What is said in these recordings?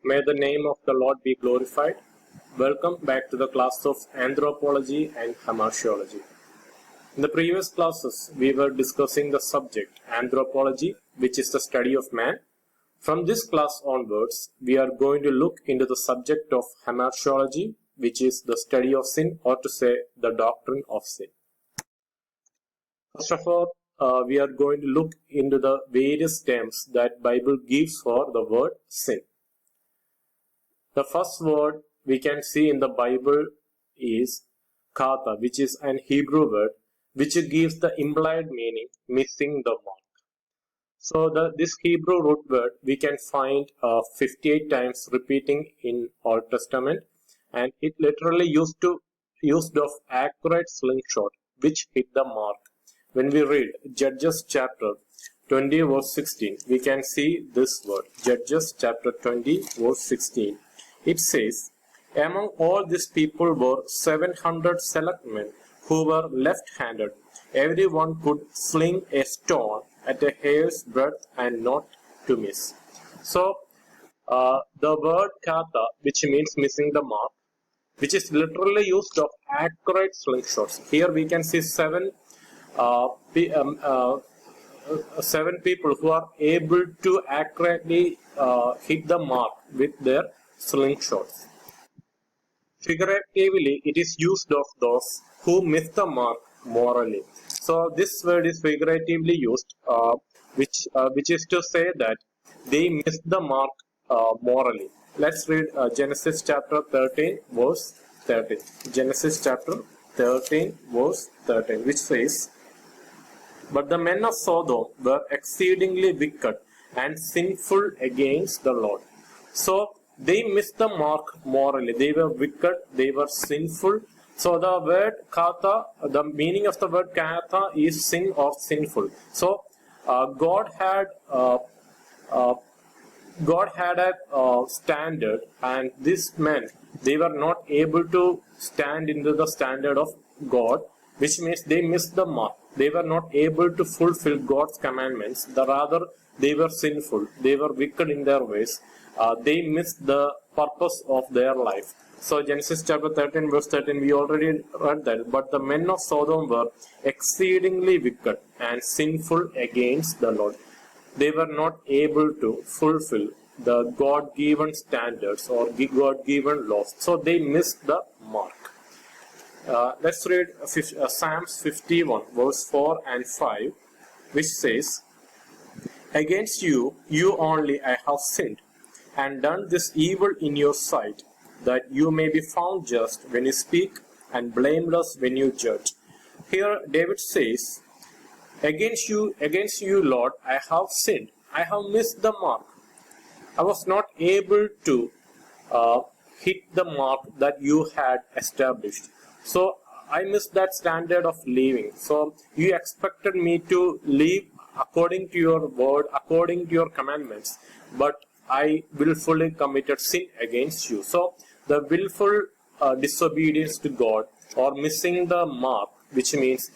May the name of the Lord be glorified. Welcome back to the class of Anthropology and Hamartiology. In the previous classes, we were discussing the subject Anthropology, which is the study of man. From this class onwards, we are going to look into the subject of Hamartiology, which is the study of sin, or to say, the doctrine of sin. First of all, we are going to look into the various terms that Bible gives for the word sin. The first word we can see in the Bible is kata, which is an Hebrew word which gives the implied meaning missing the mark. So this Hebrew root word we can find 58 times repeating in Old Testament, and it literally used of accurate slingshot which hit the mark. When we read Judges chapter 20 verse 16, we can see this word. Judges chapter 20 verse 16. It says, among all these people were 700 select men who were left-handed. Everyone could sling a stone at a hair's breadth and not to miss. So, the word kata, which means missing the mark, which is literally used of accurate slingshots. Here we can see seven people who are able to accurately hit the mark with their slingshots. Figuratively, it is used of those who miss the mark morally. So this word is figuratively used, which is to say that they miss the mark morally. Let's read Genesis chapter 13 verse 13. Genesis chapter 13 verse 13, which says, but the men of Sodom were exceedingly wicked and sinful against the Lord. So they missed the mark morally. They were wicked, they were sinful. So the word kata, the meaning of the word kata is sin or sinful. So God had a standard, and these men, they were not able to stand into the standard of God, which means they missed the mark. They were not able to fulfill God's commandments. Rather, they were sinful. They were wicked in their ways. They missed the purpose of their life. So Genesis chapter 13 verse 13, we already read that. But the men of Sodom were exceedingly wicked and sinful against the Lord. They were not able to fulfill the God-given standards or God-given laws. So they missed the mark. Let's read Psalms 51 verse 4 and 5, which says, against you, you only I have sinned, and done this evil in your sight, that you may be found just when you speak and blameless when you judge. Here David says, against you, Lord, I have sinned. I have missed the mark. I was not able to hit the mark that you had established. So I missed that standard of living. So you expected me to live according to your word, according to your commandments, but I willfully committed sin against you. So the willful disobedience to God, or missing the mark, which means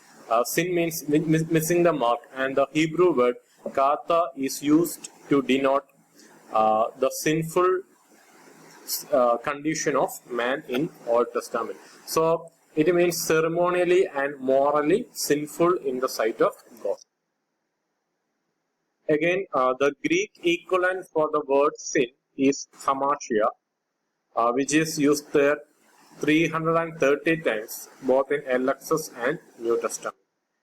sin means missing the mark, and the Hebrew word kata is used to denote the sinful condition of man in Old Testament. So it means ceremonially and morally sinful in the sight of God. Again, the Greek equivalent for the word sin is hamartia, which is used there 330 times, both in LXS and New Testament.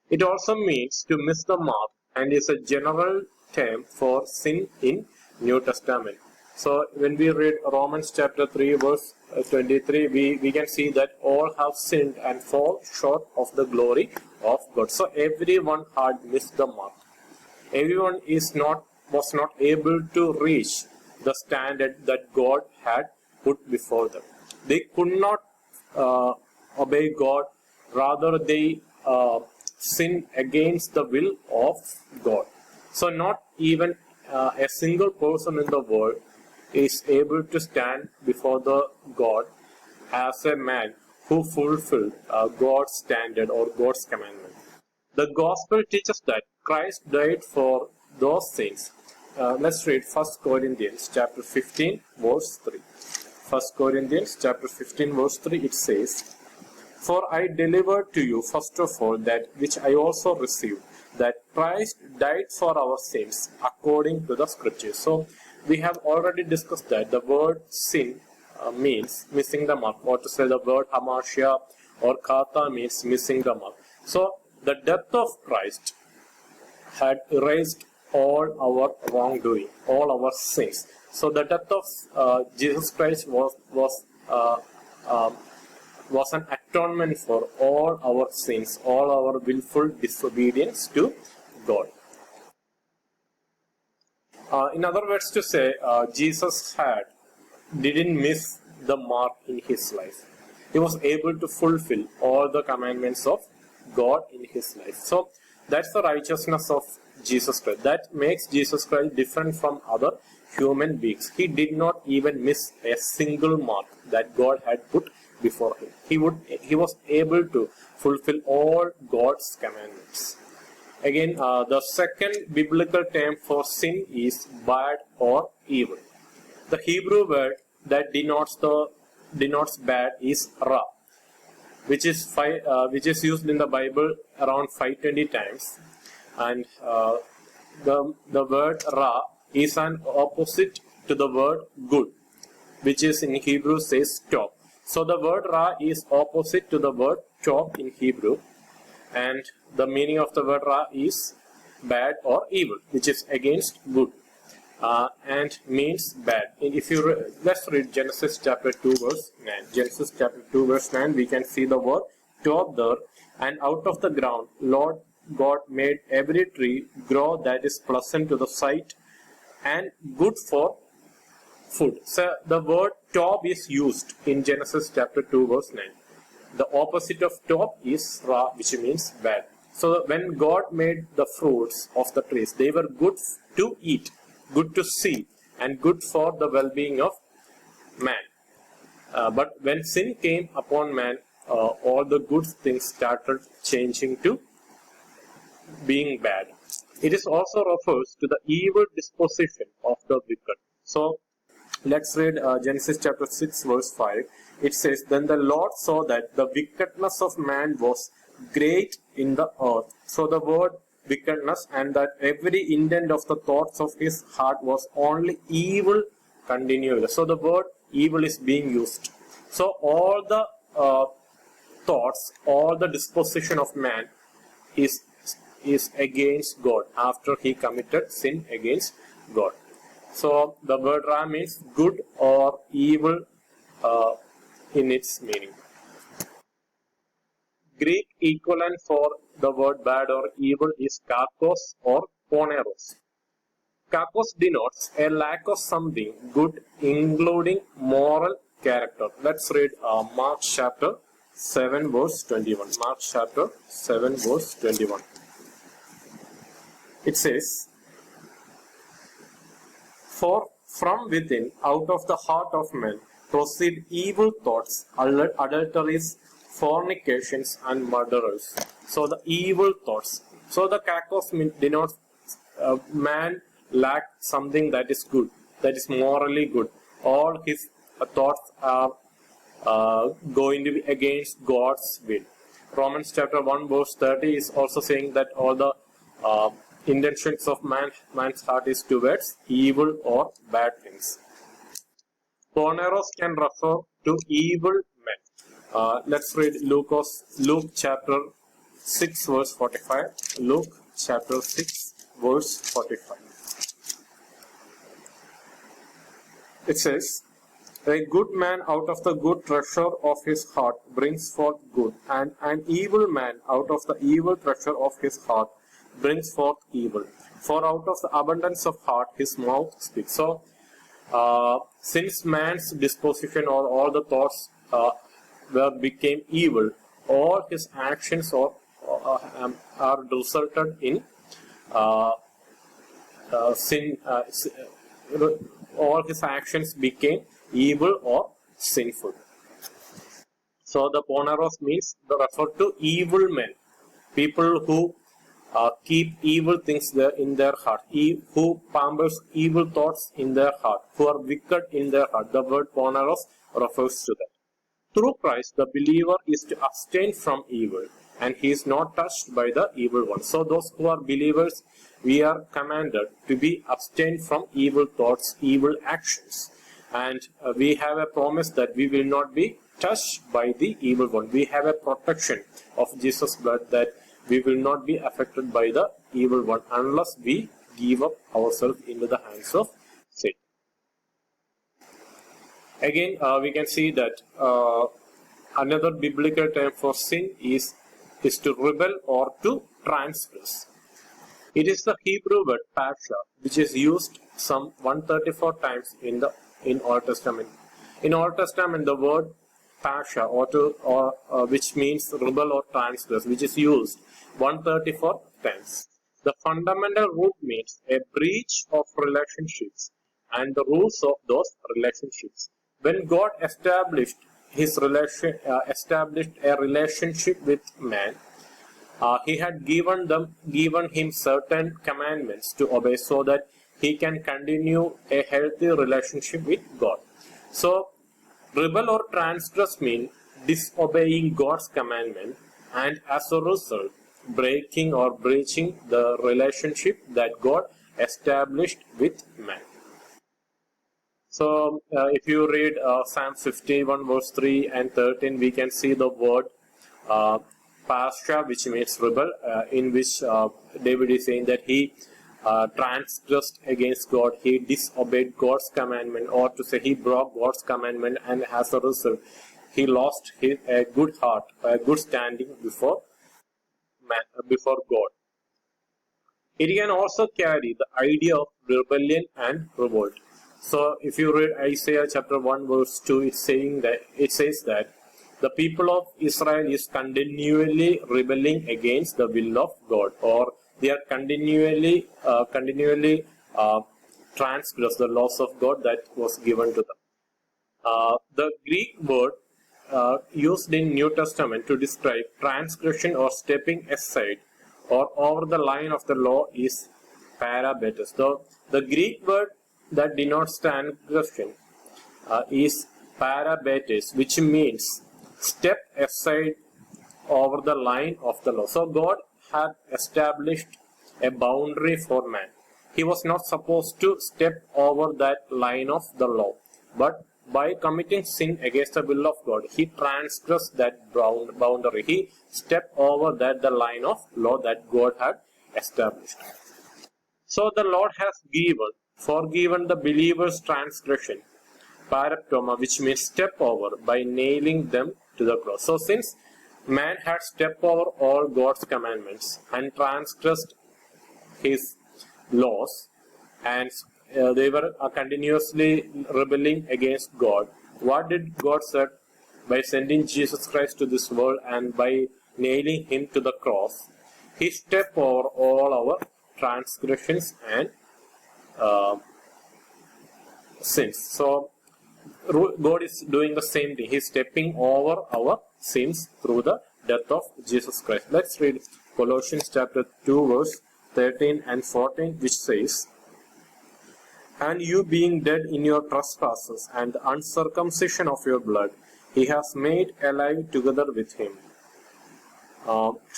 It also means to miss the mark and is a general term for sin in New Testament. So when we read Romans chapter 3 verse 23, we can see that all have sinned and fall short of the glory of God. So everyone had missed the mark. Everyone was not able to reach the standard that God had put before them. They could not obey God. Rather, they sinned against the will of God. So not even a single person in the world is able to stand before the God as a man who fulfilled God's standard or God's commandment. The gospel teaches that Christ died for those sins let's read 1 Corinthians chapter 15 verse 3. 1 Corinthians chapter 15 verse 3, it says, "For I delivered to you first of all that which I also received, that Christ died for our sins according to the scriptures." So we have already discussed that the word sin means missing the mark, or to say the word hamartia or kata means missing the mark. So the death of Christ had erased all our wrongdoing, all our sins. So the death of Jesus Christ was an atonement for all our sins, all our willful disobedience to God. In other words, to say, Jesus didn't miss the mark in his life. He was able to fulfill all the commandments of God in his life. So that's the righteousness of Jesus Christ. That makes Jesus Christ different from other human beings. He did not even miss a single mark that God had put before him. He was able to fulfill all God's commandments. Again, the second biblical term for sin is bad or evil. The Hebrew word that denotes bad is ra, which is used in the Bible around 520 times, and the word ra is an opposite to the word good, which is in Hebrew says tov. So the word ra is opposite to the word tov in Hebrew, and the meaning of the word ra is bad or evil, which is against good, and means bad. Let's read Genesis chapter 2 verse 9. Genesis chapter 2 verse 9, we can see the word tov there. "And out of the ground Lord God made every tree grow that is pleasant to the sight and good for food." So the word tov is used in Genesis chapter 2 verse 9. The opposite of tov is ra, which means bad. So when God made the fruits of the trees, they were good to eat, good to see, and good for the well-being of man. But when sin came upon man, all the good things started changing to being bad. It is also refers to the evil disposition of the wicked. So let's read Genesis chapter 6 verse 5. It says, "Then the Lord saw that the wickedness of man was great in the earth." So the word wickedness, and that every intent of the thoughts of his heart was only evil continually. So the word evil is being used. So all the thoughts, all the disposition of man is against God after he committed sin against God. So the word ra means good or evil in its meaning. Greek equivalent for the word bad or evil is kakos or poneros. Kakos denotes a lack of something good, including moral character. Let's read Mark chapter 7 verse 21. Mark chapter 7 verse 21. It says, "For from within, out of the heart of men, proceed evil thoughts, adulteries, fornications, and murderers." So the evil thoughts. So the kakos denotes man lacked something that is good, that is morally good. All his thoughts are going to be against God's will. Romans chapter 1 verse 30 is also saying that all the intentions of man's heart is towards evil or bad things. Poneros can refer to evil men. Let's read Luke chapter 6 verse 45. Luke chapter 6 verse 45. It says, "A good man out of the good treasure of his heart brings forth good, and an evil man out of the evil treasure of his heart brings forth evil. For out of the abundance of heart his mouth speaks." So, since man's disposition or all the thoughts became evil, all his actions are resulted in sin. All his actions became evil or sinful. So the poneros means the refer to evil men, people who keep evil things there in their heart, who harbors evil thoughts in their heart, who are wicked in their heart. The word poneros refers to that. Through Christ, the believer is to abstain from evil, and he is not touched by the evil one. So those who are believers, we are commanded to be abstained from evil thoughts, evil actions. And we have a promise that we will not be touched by the evil one. We have a protection of Jesus' blood that we will not be affected by the evil one unless we give up ourselves into the hands of Satan. Again, we can see that another biblical term for sin is to rebel or to transgress. It is the Hebrew word pasha, which is used some 134 times in Old Testament. In Old Testament, the word pasha, which means rebel or transgress, which is used 134 times. The fundamental root means a breach of relationships and the rules of those relationships. When God established a relationship with man, he had given him certain commandments to obey so that he can continue a healthy relationship with God. So, rebel or transgress means disobeying God's commandment and as a result, breaking or breaching the relationship that God established with man. So, if you read Psalm 51 verse 3 and 13, we can see the word pasha, which means rebel, in which David is saying that he transgressed against God, he disobeyed God's commandment, or to say he broke God's commandment, and as a result, he lost a good heart, a good standing before God. It can also carry the idea of rebellion and revolt. So, if you read Isaiah chapter 1 verse 2, it says that the people of Israel is continually rebelling against the will of God, or they are continually transgress the laws of God that was given to them. The Greek word used in New Testament to describe transgression or stepping aside or over the line of the law is parabetes. So, the Greek word that denotes transgression is parabetes, which means step aside over the line of the law. So God had established a boundary for man. He was not supposed to step over that line of the law, but by committing sin against the will of God, he transgressed that boundary. He stepped over the line of law that God had established. So the Lord has forgiven the believer's transgression, paraptoma, which means step over, by nailing them to the cross. So since man had stepped over all God's commandments and transgressed his laws, and they were continuously rebelling against God, what did God say? By sending Jesus Christ to this world and by nailing him to the cross, he stepped over all our transgressions and sins. So God is doing the same thing. He is stepping over our sins through the death of Jesus Christ. Let's read Colossians chapter 2 verse 13 and 14, which says, "And you being dead in your trespasses and the uncircumcision of your blood, he has made alive together with him,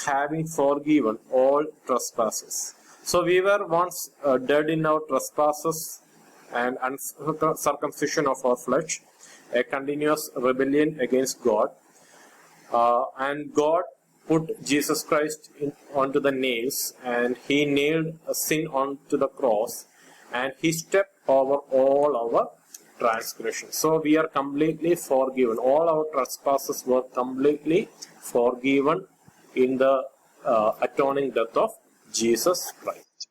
having forgiven all trespasses." So we were once dead in our trespasses and uncircumcision of our flesh, a continuous rebellion against God. And God put Jesus Christ onto the nails, and he nailed sin onto the cross, and he stepped over all our transgressions. So we are completely forgiven. All our trespasses were completely forgiven in the atoning death of Jesus Christ.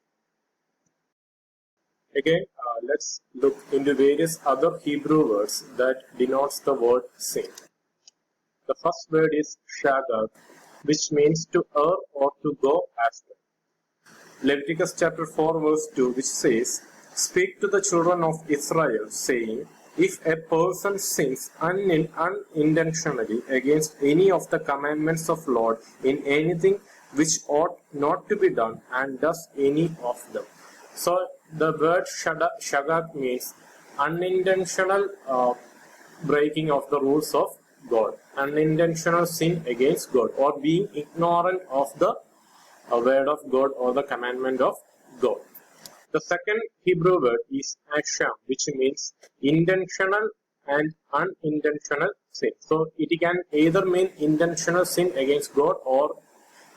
Again, let's look into various other Hebrew words that denotes the word sin. The first word is shagag, which means to err or to go astray. Leviticus chapter 4 verse 2, which says, "Speak to the children of Israel, saying, if a person sins unintentionally against any of the commandments of Lord in anything which ought not to be done, and does any of them. So the word shagat means unintentional breaking of the rules of God, unintentional sin against God, or being ignorant of the word of God or the commandment of God. The second Hebrew word is asham, which means intentional and unintentional sin. So it can either mean intentional sin against God or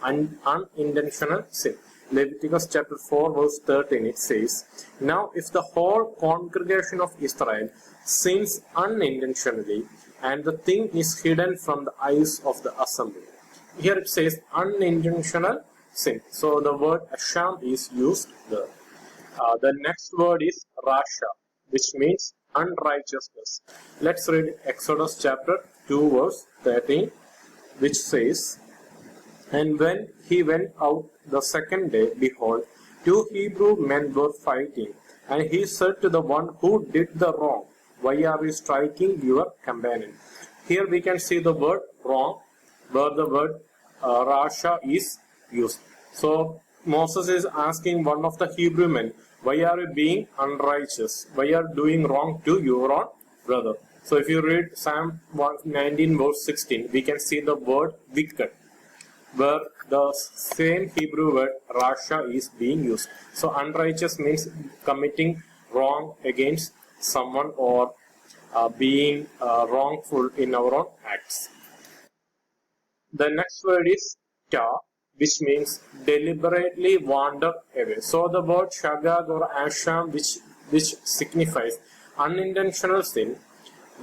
unintentional sin. Leviticus chapter 4 verse 13, it says, "Now if the whole congregation of Israel sins unintentionally, and the thing is hidden from the eyes of the assembly." Here it says unintentional sin. So the word asham is used there. The next word is rasha, which means unrighteousness. Let's read Exodus chapter 2 verse 13, which says, "And when he went out the second day, behold, 2 Hebrew men were fighting. And he said to the one who did the wrong, Why are you striking your companion?" Here we can see the word wrong, where the word rasha is used. So Moses is asking one of the Hebrew men, "Why are you being unrighteous? Why are you doing wrong to your own brother?" So if you read Psalm 119 verse 16, we can see the word wicked, where the same Hebrew word rasha is being used. So unrighteous means committing wrong against someone or being wrongful in our own acts. The next word is ta, which means deliberately wander away. So the word shagag or asham, which signifies unintentional sin,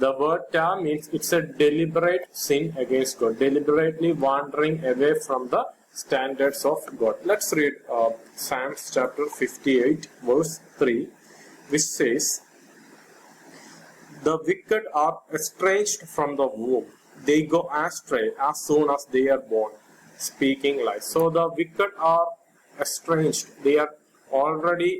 the word ta means it's a deliberate sin against God, deliberately wandering away from the standards of God. Let's read Psalms chapter 58 verse 3, which says, "The wicked are estranged from the womb. They go astray as soon as they are born, speaking lies." So the wicked are estranged. They are already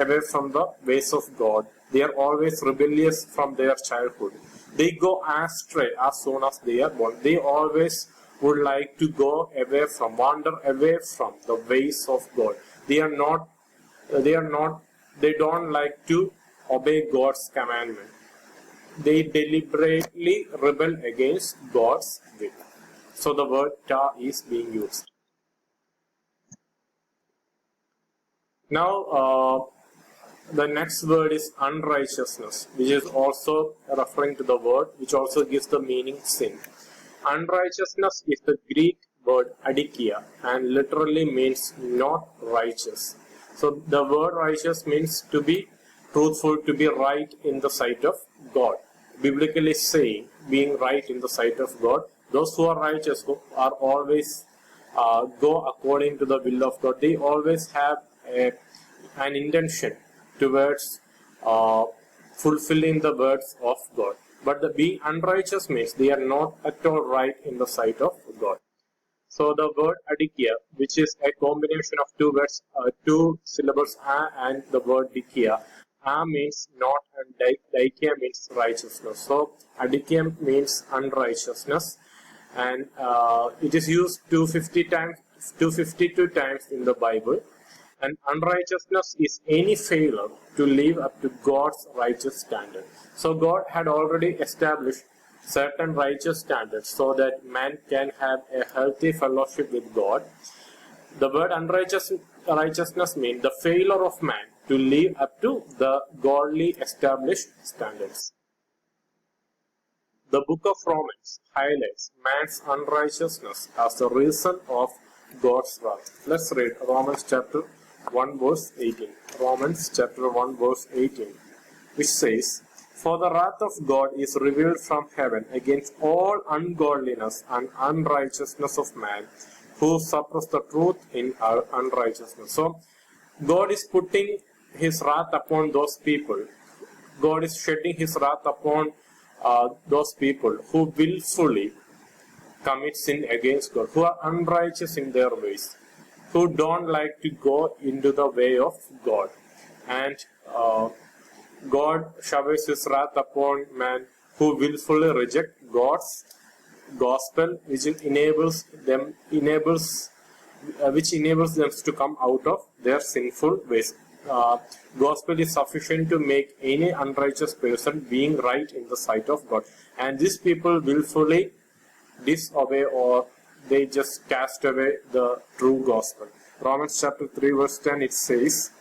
away from the ways of God. They are always rebellious from their childhood. They go astray as soon as they are born. They always would like to go away from, wander away from the ways of God. They don't like to obey God's commandment. They deliberately rebel against God's will. So the word ta is being used. Now, the next word is unrighteousness, which is also referring to the word, which also gives the meaning sin. Unrighteousness is the Greek word adikia and literally means not righteous. So the word righteous means to be truthful, to be right in the sight of God. Biblically saying, being right in the sight of God, those who are righteous, who are always go according to the will of God, they always have an intention towards fulfilling the words of God. But the being unrighteous means they are not at all right in the sight of God. So the word adikia, which is a combination of two words, two syllables, a and the word dikia. A means not and dikia means righteousness. So adikia means unrighteousness, and it is used 252 times in the Bible. And unrighteousness is any failure to live up to God's righteous standard. So God had already established certain righteous standards so that man can have a healthy fellowship with God. The word unrighteousness means the failure of man to live up to the godly established standards. The book of Romans highlights man's unrighteousness as the reason of God's wrath. Let's read Romans chapter 1 verse 18. Romans chapter 1 verse 18, which says, "For the wrath of God is revealed from heaven against all ungodliness and unrighteousness of man, who suppress the truth in unrighteousness." So God is putting his wrath upon those people. God is shedding his wrath upon those people who willfully commit sin against God, who are unrighteous in their ways, who don't like to go into the way of God. And God showers his wrath upon man who willfully reject God's gospel, which enables which enables them to come out of their sinful ways. Gospel is sufficient to make any unrighteous person being right in the sight of God. And these people willfully disobey, or they just cast away the true gospel. Romans chapter 3 verse 10, it says,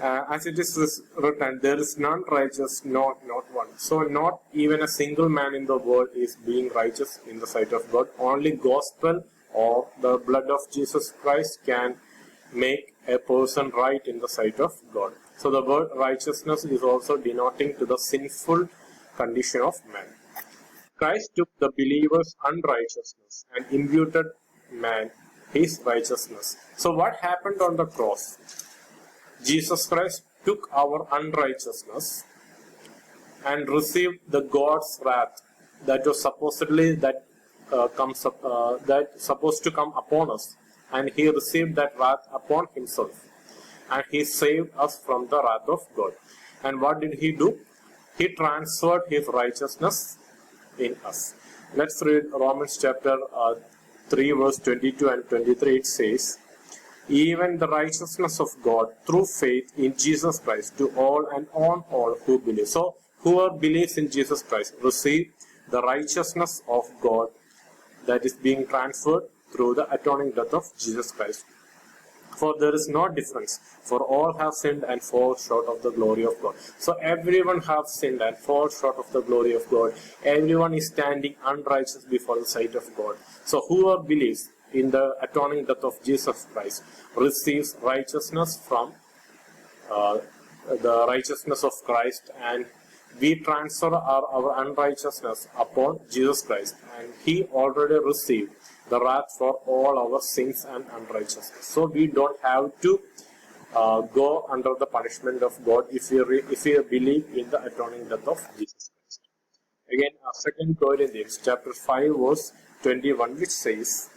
as it is written, there is none righteous, not one. So not even a single man in the world is being righteous in the sight of God. Only gospel or the blood of Jesus Christ can make a person right in the sight of God. So the word righteousness is also denoting to the sinful condition of man. Christ took the believer's unrighteousness and imputed man his righteousness. So what happened on the cross? Jesus Christ took our unrighteousness and received the God's wrath that was supposedly supposed to come upon us, and he received that wrath upon himself, and he saved us from the wrath of God. And what did he do? He transferred his righteousness in us. Let's read Romans chapter 3 verse 22 and 23. It says, even the righteousness of God through faith in Jesus Christ to all and on all who believe. So whoever believes in Jesus Christ receive the righteousness of God that is being transferred through the atoning death of Jesus Christ. For there is no difference, for all have sinned and fall short of the glory of God. So everyone have sinned and fall short of the glory of God. Everyone is standing unrighteous before the sight of God. So whoever believes in the atoning death of Jesus Christ receives righteousness from the righteousness of Christ, and we transfer our unrighteousness upon Jesus Christ, and he already received the wrath for all our sins and unrighteousness. So we don't have to go under the punishment of God if we believe in the atoning death of Jesus Christ. Again, 2 Corinthians chapter 5 verse 21, which says,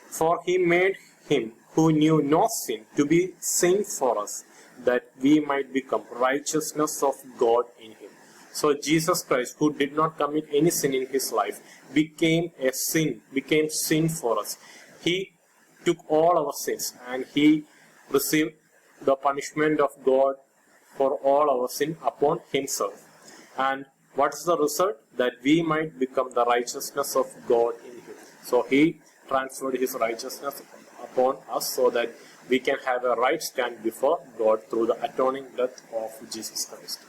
for he made him who knew no sin to be sin for us, that we might become righteousness of God in him. So Jesus Christ, who did not commit any sin in his life, became sin for us. He took all our sins and he received the punishment of God for all our sin upon himself. And what is the result? That we might become the righteousness of God in him. So he transferred his righteousness upon us so that we can have a right stand before God through the atoning death of Jesus Christ.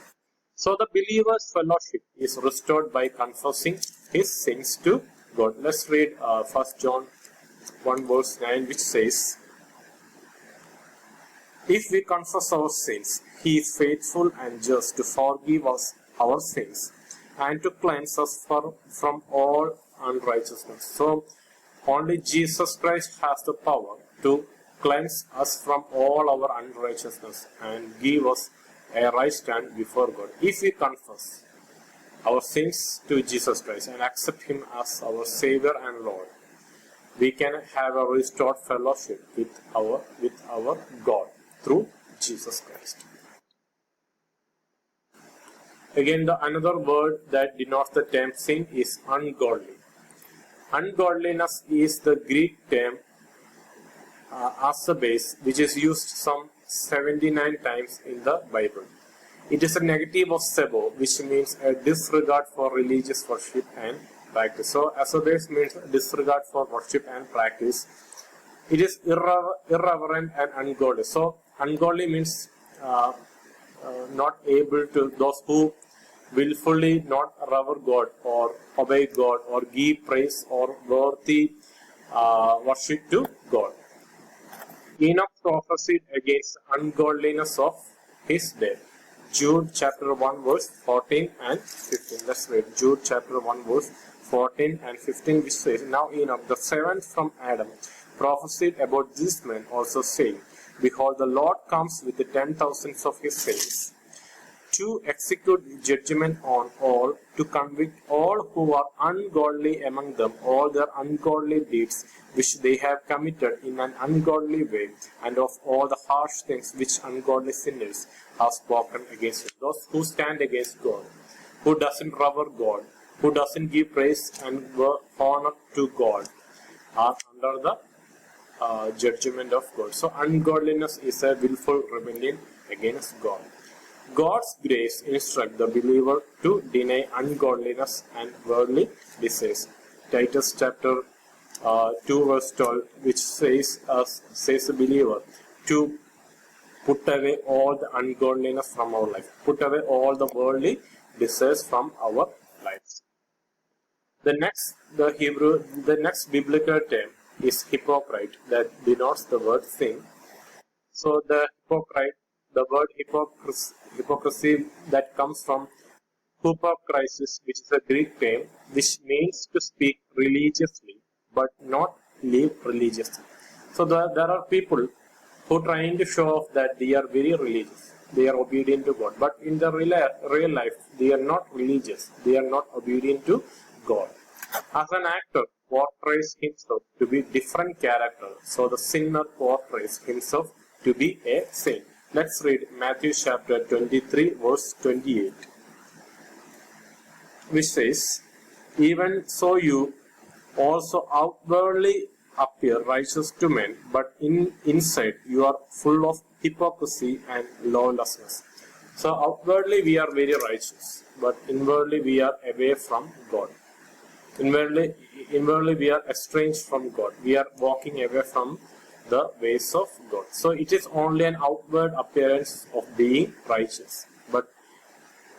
So the believer's fellowship is restored by confessing his sins to God. Let's read 1 John 1 verse 9, which says, if we confess our sins, he is faithful and just to forgive us our sins and to cleanse us from all unrighteousness. So only Jesus Christ has the power to cleanse us from all our unrighteousness and give us a right stand before God. If we confess our sins to Jesus Christ and accept him as our Savior and Lord, we can have a restored fellowship with our God through Jesus Christ. Again, another word that denotes the term sin is ungodly. Ungodliness is the Greek term as a base, which is used some 79 times in the Bible. It is a negative of sebo, which means a disregard for religious worship and practice. So asabes means disregard for worship and practice. It is irreverent and ungodly. So ungodly means not able to, those who willfully not revere God or obey God or give praise or worthy worship to God. Enoch prophesied against ungodliness of his day. Jude chapter 1 verse 14 and 15. Let's read Jude chapter 1 verse 14 and 15, which says, now Enoch, the seventh from Adam, prophesied about this man also, saying, behold, the Lord comes with the 10,000s of his saints, to execute judgment on all, to convict all who are ungodly among them, all their ungodly deeds which they have committed in an ungodly way, and of all the harsh things which ungodly sinners have spoken against him. Those who stand against God, who doesn't revere God, who doesn't give praise and honor to God, are under the judgment of God. So ungodliness is a willful rebellion against God. God's grace instructs the believer to deny ungodliness and worldly desires. Titus chapter 2 verse 12, which says the believer to put away all the ungodliness from our life, put away all the worldly desires from our lives. The next biblical term is hypocrite, that denotes the word sin. So the word hypocrisy that comes from hypokrisis, which is a Greek term, which means to speak religiously but not live religiously. So there are people who are trying to show off that they are very religious, they are obedient to God, but in the real life they are not religious, they are not obedient to God. As an actor portrays himself to be different character, so the sinner portrays himself to be a saint. Let's read Matthew chapter 23 verse 28, which says, "Even so you also outwardly appear righteous to men, but inside you are full of hypocrisy and lawlessness." So outwardly we are very righteous, but inwardly we are away from God. Inwardly we are estranged from God. We are walking away from the ways of God. So it is only an outward appearance of being righteous, but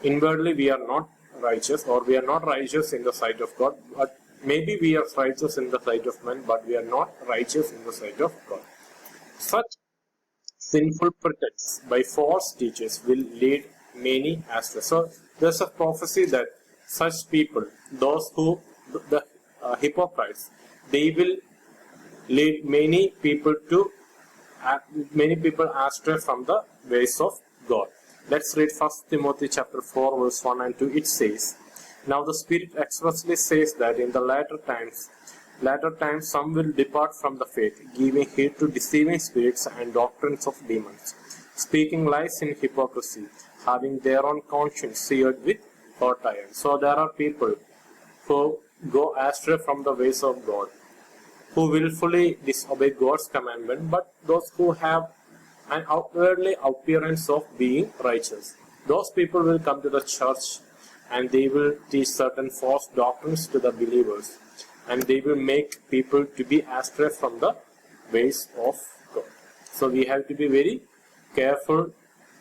inwardly we are not righteous, or we are not righteous in the sight of God. But maybe we are righteous in the sight of men, but we are not righteous in the sight of God. Such sinful pretense by false teachers will lead many astray. So there's a prophecy that such people, those who the hypocrites, they will lead many people astray from the ways of God. Let's read 1 Timothy chapter 4 verse 1 and 2. It says, "Now the Spirit expressly says that in the latter times some will depart from the faith, giving heed to deceiving spirits and doctrines of demons, speaking lies in hypocrisy, having their own conscience seared with hot iron." So there are people who go astray from the ways of God, who willfully disobey God's commandment, but those who have an outwardly appearance of being righteous, those people will come to the church and they will teach certain false doctrines to the believers, and they will make people to be astray from the ways of God. So we have to be very careful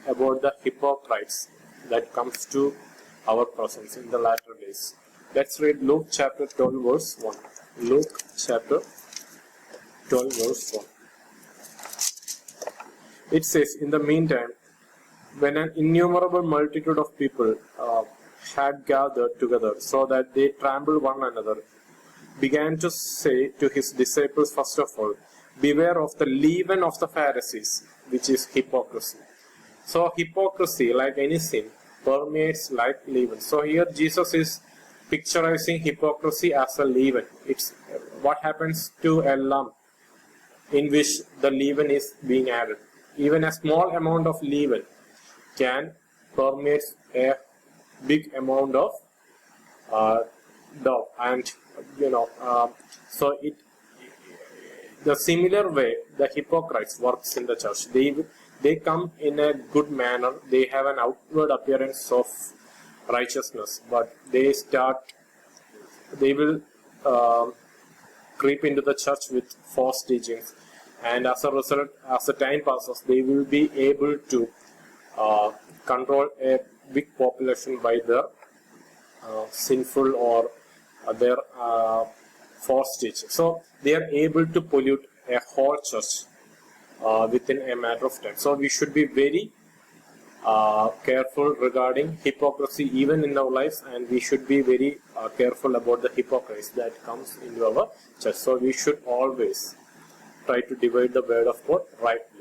about the hypocrites that comes to our presence in the latter days. Let's read Luke chapter 12 verse 1. Luke chapter 12 verse 1. It says, "In the meantime, when an innumerable multitude of people had gathered together, so that they trampled one another, began to say to his disciples, first of all, 'Beware of the leaven of the Pharisees, which is hypocrisy.'" So hypocrisy, like any sin, permeates like leaven. So here Jesus is picturizing hypocrisy as a leaven. It's what happens to a lump in which the leaven is being added. Even a small amount of leaven can permeate a big amount of dough, and so the similar way the hypocrites works in the church. They come in a good manner. They have an outward appearance of righteousness, but they will creep into the church with false teachings, and as a result, as the time passes, they will be able to control a big population by their sinful or their false teaching. So they are able to pollute a whole church within a matter of time. So we should be very careful regarding hypocrisy even in our lives, and we should be very careful about the hypocrisy that comes into our church. So we should always try to divide the word of God rightly.